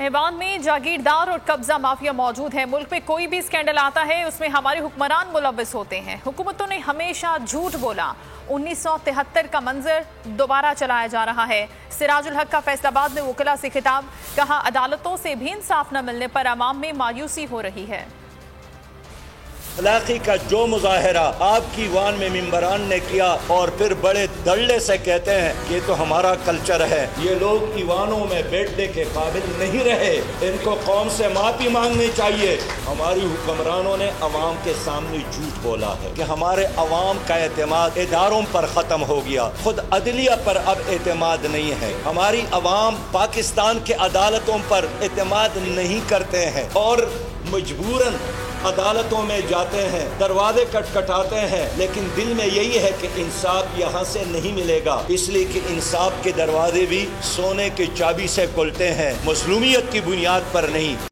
ایوان میں جاگیردار اور قبضہ مافیا موجود ہے۔ ملک میں کوئی بھی اسکینڈل آتا ہے اس میں ہمارے حکمران ملوث ہوتے ہیں۔ حکومتوں نے ہمیشہ جھوٹ بولا۔ 1973 کا منظر دوبارہ چلایا جا رہا ہے۔ سراج الحق کا فیصل آباد میں وکلاء سے خطاب، کہا عدالتوں سے بھی انصاف نہ ملنے پر عوام میں مایوسی ہو رہی ہے۔ اخلاقی کا جو مظاہرہ آپ کی ایوان میں ممبران نے کیا اور پھر بڑے دھڑے سے کہتے ہیں کہ یہ تو ہمارا کلچر ہے، یہ لوگ ایوانوں میں بیٹھنے کے قابل نہیں رہے، ان کو قوم سے معافی مانگنی چاہیے۔ ہماری حکمرانوں نے عوام کے سامنے جھوٹ بولا ہے کہ ہمارے عوام کا اعتماد اداروں پر ختم ہو گیا، خود عدلیہ پر اب اعتماد نہیں ہے۔ ہماری عوام پاکستان کے عدالتوں پر اعتماد نہیں کرتے ہیں اور مجبوراً عدالتوں میں جاتے ہیں، دروازے کٹکھٹاتے ہیں، لیکن دل میں یہی ہے کہ انصاف یہاں سے نہیں ملے گا، اس لیے کہ انصاف کے دروازے بھی سونے کی چابی سے کھلتے ہیں، مظلومیت کی بنیاد پر نہیں۔